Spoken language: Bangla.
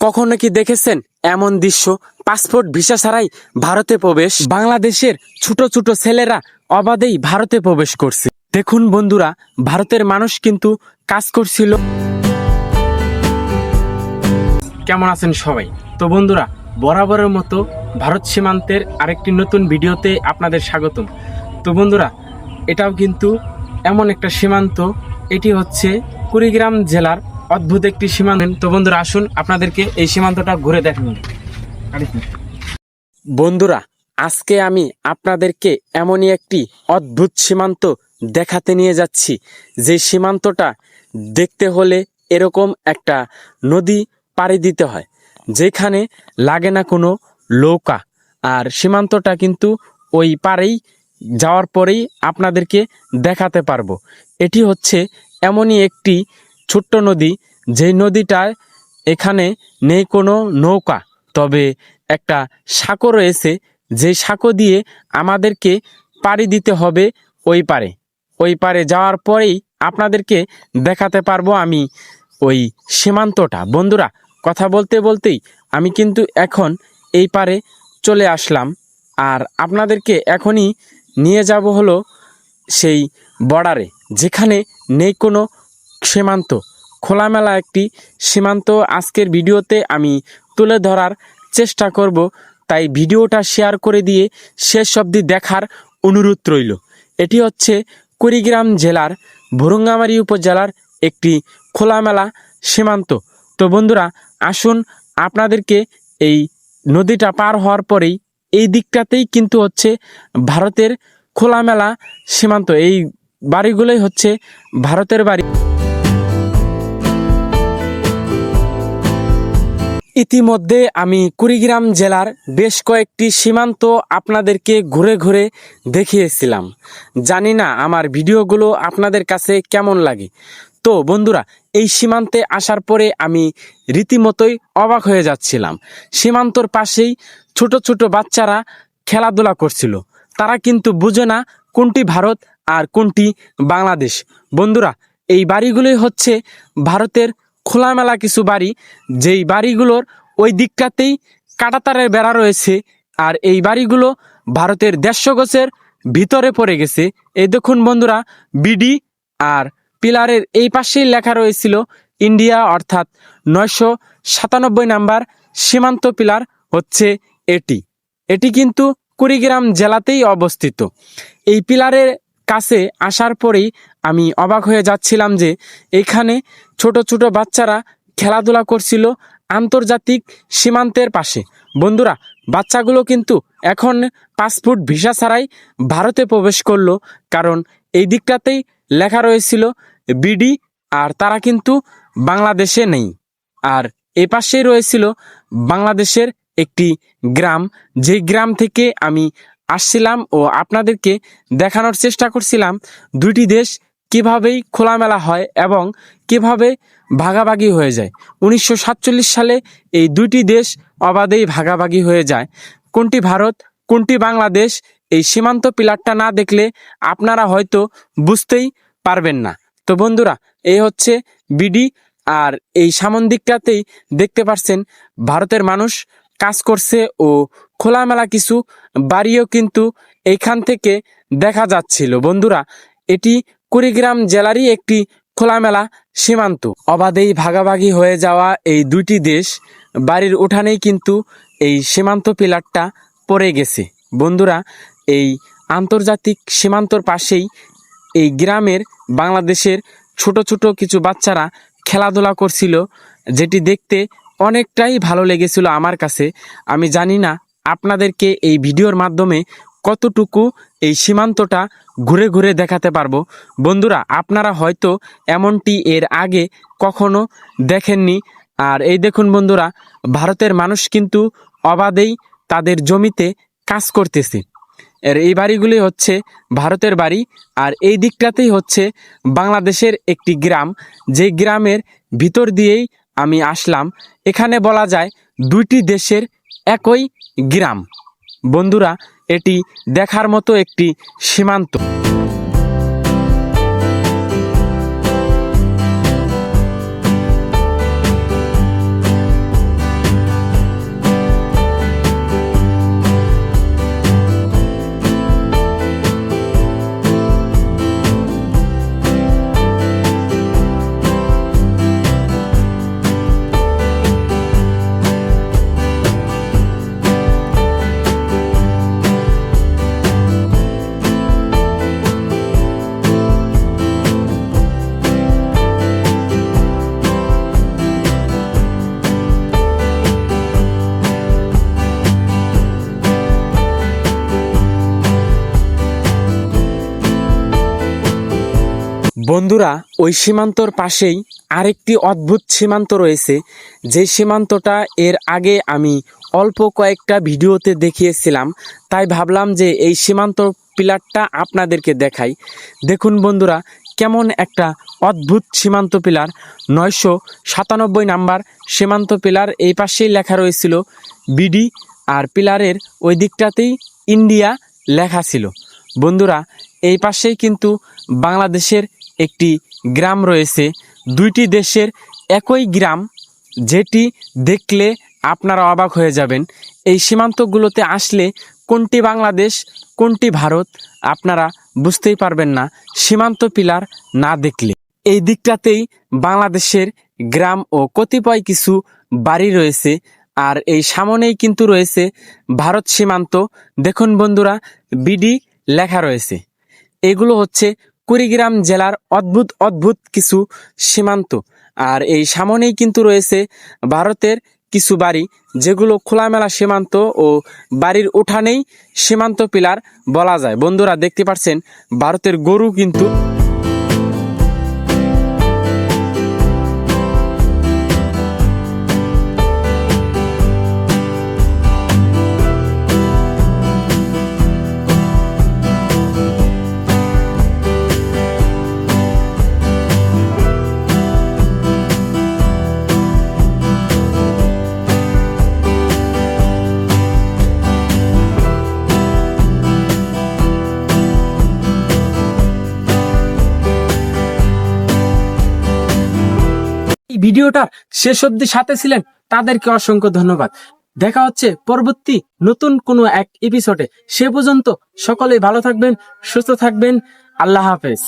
কখনো কি দেখেছেন এমন দৃশ্য? পাসপোর্ট ভিসা ছাড়াই ভারতে প্রবেশ। বাংলাদেশের ছোট ছোট ছেলেরা অবাধেই ভারতে প্রবেশ করছে। দেখুন বন্ধুরা, ভারতের মানুষ কিন্তু কাজ করছিল। কেমন আছেন সবাই? তো বন্ধুরা, বরাবরের মতো ভারত সীমান্তের আরেকটি নতুন ভিডিওতে আপনাদের স্বাগতম। তো বন্ধুরা, এটাও কিন্তু এমন একটা সীমান্ত, এটি হচ্ছে কুড়িগ্রাম জেলার অদ্ভুত একটি সীমান্ত। তো বন্ধুরা, আসুন আপনাদেরকে এই সীমান্তটা ঘুরে দেখান। বন্ধুরা, আজকে আমি আপনাদেরকে এমনই একটি অদ্ভুত সীমান্ত দেখাতে নিয়ে যাচ্ছি, যে সীমান্তটা দেখতে হলে এরকম একটা নদী পাড়ি দিতে হয়, যেখানে লাগে না কোনো নৌকা। আর সীমান্তটা কিন্তু ওই পাড়েই যাওয়ার পরেই আপনাদেরকে দেখাতে পারবো। এটি হচ্ছে এমনই একটি ছোট্ট নদী, যেই নদীটার এখানে নেই কোনো নৌকা, তবে একটা সাঁকো রয়েছে, যে সাঁকো দিয়ে আমাদেরকে পাড়ি দিতে হবে ওই পারে। ওই পারে যাওয়ার পরেই আপনাদেরকে দেখাতে পারবো আমি ওই সীমান্তটা। বন্ধুরা, কথা বলতে বলতেই আমি কিন্তু এখন এই পারে চলে আসলাম, আর আপনাদেরকে এখনই নিয়ে যাব হলো সেই বর্ডারে, যেখানে নেই কোনো সীমান্ত। খোলামেলা একটি সীমান্ত আজকের ভিডিওতে আমি তুলে ধরার চেষ্টা করব, তাই ভিডিওটা শেয়ার করে দিয়ে শেষ অবধি দেখার অনুরোধ রইল। এটি হচ্ছে কুড়িগ্রাম জেলার ভুরুঙ্গামারী উপজেলার একটি খোলামেলা সীমান্ত। তো বন্ধুরা, আসুন আপনাদেরকে এই নদীটা পার হওয়ার পরেই এই দিকটাতেই কিন্তু হচ্ছে ভারতের খোলামেলা সীমান্ত। এই বাড়িগুলোই হচ্ছে ভারতের বাড়ি। ইতিমধ্যে আমি কুড়িগ্রাম জেলার বেশ কয়েকটি সীমান্ত আপনাদেরকে ঘুরে ঘুরে দেখিয়েছিলাম। জানি না আমার ভিডিওগুলো আপনাদের কাছে কেমন লাগে। তো বন্ধুরা, এই সীমান্তে আসার পরে আমি রীতিমতোই অবাক হয়ে যাচ্ছিলাম। সীমান্তর পাশেই ছোট ছোট বাচ্চারা খেলাধুলা করছিল। তারা কিন্তু বুঝে না কোনটি ভারত আর কোনটি বাংলাদেশ। বন্ধুরা, এই বাড়িগুলোই হচ্ছে ভারতের খোলামেলা কিছু বাড়ি, যেই বাড়িগুলোর ওই দিকটাতেই কাঁটাতারের বেড়া রয়েছে, আর এই বাড়িগুলো ভারতের 150 গজের ভিতরে পড়ে গেছে। এই দেখুন বন্ধুরা, বিডি আর পিলারের এই পাশেই লেখা রয়েছিল ইন্ডিয়া, অর্থাৎ 997 নাম্বার সীমান্ত পিলার হচ্ছে এটি। এটি কিন্তু কুড়িগ্রাম জেলাতেই অবস্থিত। এই পিলারের কাছে আসার পরেই আমি অবাক হয়ে যাচ্ছিলাম যে এখানে ছোট ছোট বাচ্চারা খেলাধুলা করছিল আন্তর্জাতিক সীমান্তের পাশে। বন্ধুরা, বাচ্চাগুলো কিন্তু এখন পাসপোর্ট ভিসা ছাড়াই ভারতে প্রবেশ করলো, কারণ এই দিকটাতেই লেখা রয়েছিল বিডি, আর তারা কিন্তু বাংলাদেশে নেই। আর এই পাশেই রয়েছিল বাংলাদেশের একটি গ্রাম, যেই গ্রাম থেকে আমি আসছিলাম ও আপনাদেরকে দেখানোর চেষ্টা করছিলাম দুইটি দেশ কিভাবেই খোলামেলা হয় এবং কিভাবে ভাগাভাগি হয়ে যায়। 1947 সালে এই দুইটি দেশ অবাধেই ভাগাভাগি হয়ে যায়। কোনটি ভারত কোনটি বাংলাদেশ, এই সীমান্ত পিলারটা না দেখলে আপনারা হয়তো বুঝতেই পারবেন না। তো বন্ধুরা, এই হচ্ছে বিডি, আর এই সামন দিকটাতেই দেখতে পাচ্ছেন ভারতের মানুষ কাজ করছে ও খোলামেলা কিছু বাড়িও কিন্তু এইখান থেকে দেখা যাচ্ছিল। বন্ধুরা, এটি কুড়িগ্রাম জেলারই একটি খোলামেলা সীমান্ত। অবাধেই ভাগাভাগি হয়ে যাওয়া এই দুইটি দেশ বাড়ির উঠানেই কিন্তু এই সীমান্ত পিলারটা পড়ে গেছে। বন্ধুরা, এই আন্তর্জাতিক সীমান্তর পাশেই এই গ্রামের বাংলাদেশের ছোট ছোট কিছু বাচ্চারা খেলাধুলা করছিল, যেটি দেখতে অনেকটাই ভালো লেগেছিল আমার কাছে। আমি জানি না আপনাদেরকে এই ভিডিওর মাধ্যমে কতটুকু এই সীমান্তটা ঘুরে ঘুরে দেখাতে পারবো। বন্ধুরা, আপনারা হয়তো এমনটি এর আগে কখনো দেখেননি। আর এই দেখুন বন্ধুরা, ভারতের মানুষ কিন্তু অবাধেই তাদের জমিতে কাজ করতেছে। এর এই বাড়িগুলি হচ্ছে ভারতের বাড়ি, আর এই দিকটাতেই হচ্ছে বাংলাদেশের একটি গ্রাম, যে গ্রামের ভিতর দিয়েই আমি আসলাম। এখানে বলা যায় দুইটি দেশের একই গ্রাম। বন্ধুরা, এটি দেখার মতো একটি সীমান্ত। বন্ধুরা, ওই সীমান্তর পাশেই আরেকটি অদ্ভুত সীমান্ত রয়েছে, যে সীমান্তটা এর আগে আমি অল্প কয়েকটা ভিডিওতে দেখিয়েছিলাম। তাই ভাবলাম যে এই সীমান্ত পিলারটা আপনাদেরকে দেখাই। দেখুন বন্ধুরা, কেমন একটা অদ্ভুত সীমান্ত পিলার। 997 নাম্বার সীমান্ত পিলার। এই পাশেই লেখা রয়েছিল বিডি, আর পিলারের ওই দিকটাতেই ইন্ডিয়া লেখা ছিল। বন্ধুরা, এই পাশেই কিন্তু বাংলাদেশের একটি গ্রাম রয়েছে। দুইটি দেশের একই গ্রাম, যেটি দেখলে আপনারা অবাক হয়ে যাবেন। এই সীমান্তগুলোতে আসলে কোনটি বাংলাদেশ কোনটি ভারত আপনারা বুঝতেই পারবেন না সীমান্ত পিলার না দেখলে। এই দিকটাতেই বাংলাদেশের গ্রাম ও কতিপয় কিছু বাড়ি রয়েছে, আর এই সামনেই কিন্তু রয়েছে ভারত সীমান্ত। দেখুন বন্ধুরা, বিডি লেখা রয়েছে। এগুলো হচ্ছে কুড়িগ্রাম জেলার অদ্ভুত অদ্ভুত কিছু সীমান্ত। আর এই সামনেই কিন্তু রয়েছে ভারতের কিছু বাড়ি, যেগুলো খোলামেলা সীমান্ত ও বাড়ির উঠানেই সীমান্ত পিলার বলা যায়। বন্ধুরা দেখতে পাচ্ছেন ভারতের গরু কিন্তু। এই ভিডিওটার শেষ অবধি সাথে ছিলেন তাদেরকে অসংখ্য ধন্যবাদ। দেখা হচ্ছে পরবর্তী নতুন কোনো এক এপিসোডে। সে পর্যন্ত সকলেই ভালো থাকবেন, সুস্থ থাকবেন। আল্লাহ হাফেজ।